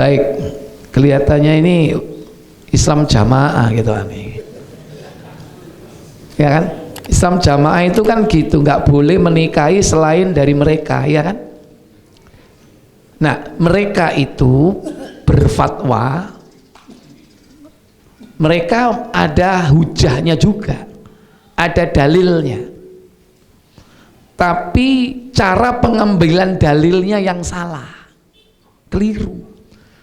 Baik, kelihatannya ini Islam jamaah gitu kan. Ya kan? Islam jamaah itu kan gitu, nggak boleh menikahi selain dari mereka, ya kan? Nah, mereka itu berfatwa, mereka ada hujahnya juga, ada dalilnya, tapi cara pengambilan dalilnya yang salah, keliru.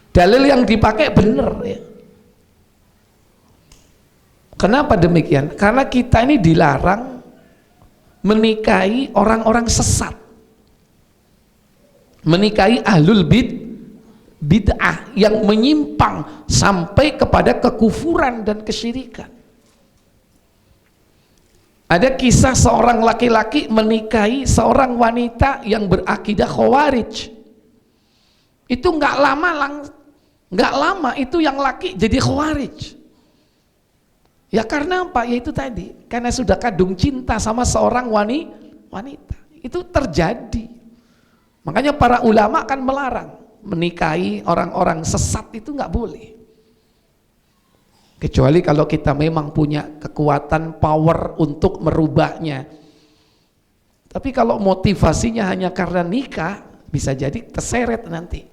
Dalil yang dipakai benar ya. Kenapa demikian? Karena kita ini dilarang menikahi orang-orang sesat, menikahi ahlul bid'ah yang menyimpang sampai kepada kekufuran dan kesyirikan. Ada kisah seorang laki-laki menikahi seorang wanita yang berakidah khawarij. Itu nggak lama itu yang laki jadi khawarij. Ya karena apa? Ya itu tadi, karena sudah kadung cinta sama seorang wanita. Itu terjadi. Makanya para ulama kan melarang menikahi orang-orang sesat, itu nggak boleh. Kecuali kalau kita memang punya kekuatan power untuk merubahnya. Tapi kalau motivasinya hanya karena nikah, bisa jadi terseret nanti.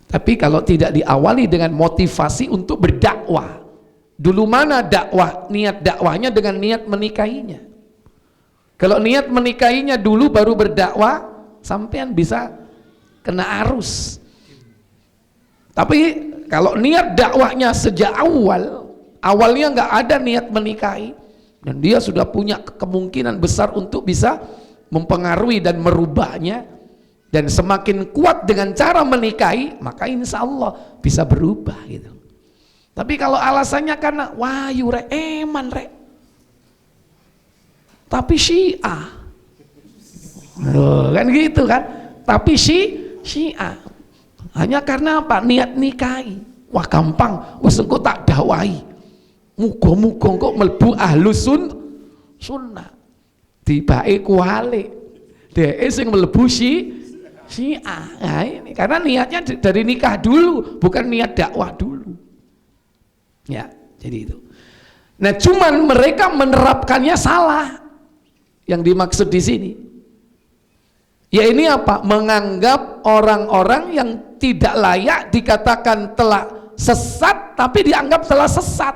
Tapi kalau tidak diawali dengan motivasi untuk berdakwah, dulu mana dakwah, niat dakwahnya dengan niat menikahinya. Kalau niat menikahinya dulu baru berdakwah, sampean bisa kena arus. Tapi kalau niat dakwahnya sejak awalnya nggak ada niat menikahi, dan dia sudah punya kemungkinan besar untuk bisa mempengaruhi dan merubahnya, dan semakin kuat dengan cara menikahi, maka insya Allah bisa berubah gitu. Tapi kalau alasannya karena wahyu rek, eman rek, tapi Syiah, kan gitu kan, tapi Syiah hanya karena apa? Niat nikahi. Wah gampang, wes engko tak dakwahi, muga-muga kok mlebu ahlus sunnah, tibake kuali dhek sing mlebu Syiah. Nah ini karena niatnya dari nikah dulu, bukan niat dakwah dulu. Ya, jadi itu. Nah, cuman mereka menerapkannya salah. Yang dimaksud di sini, ya ini apa? Menganggap orang-orang yang tidak layak dikatakan telah sesat, tapi dianggap telah sesat.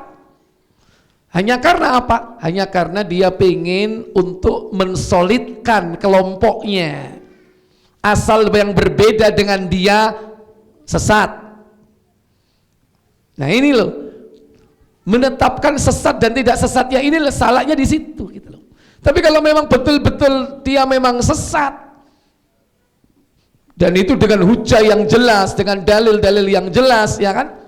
Hanya karena apa? Hanya karena dia pengen untuk mensolidkan kelompoknya. Asal yang berbeda dengan dia sesat. Nah ini loh, menetapkan sesat dan tidak sesatnya ini salahnya di situ gitu loh. Tapi kalau memang betul-betul dia memang sesat, dan itu dengan hujah yang jelas, dengan dalil-dalil yang jelas, ya kan,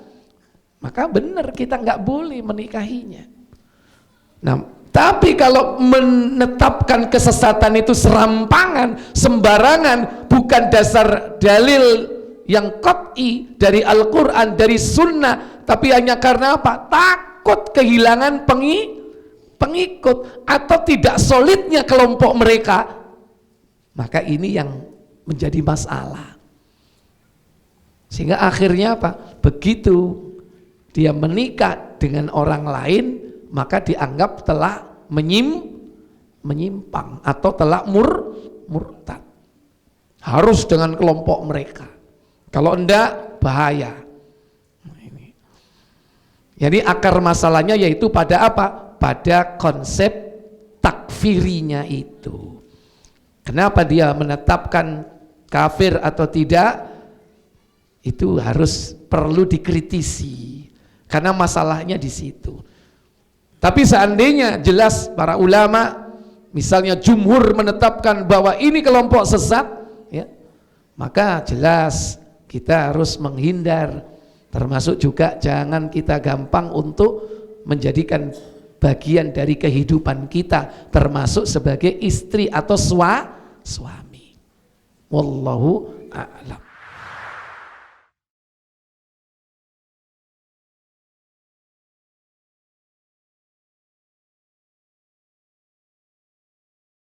maka benar kita nggak boleh menikahinya. Nah, tapi kalau menetapkan kesesatan itu serampangan, sembarangan, bukan dasar dalil yang qat'i dari Al-Quran, dari Sunnah, tapi hanya karena apa? Takut kehilangan pengikut atau tidak solidnya kelompok mereka, maka ini yang menjadi masalah. Sehingga akhirnya apa? Begitu dia menikah dengan orang lain, maka dianggap telah menyimpang atau telah murtad. Harus dengan kelompok mereka. Kalau enggak bahaya. Jadi akar masalahnya yaitu pada apa? Pada konsep takfirinya itu. Kenapa dia menetapkan kafir atau tidak? Itu harus perlu dikritisi. Karena masalahnya di situ. Tapi seandainya jelas para ulama, misalnya jumhur menetapkan bahwa ini kelompok sesat, ya, maka jelas kita harus menghindar. Termasuk juga jangan kita gampang untuk menjadikan bagian dari kehidupan kita, termasuk sebagai istri atau suami. Wallahu a'lam.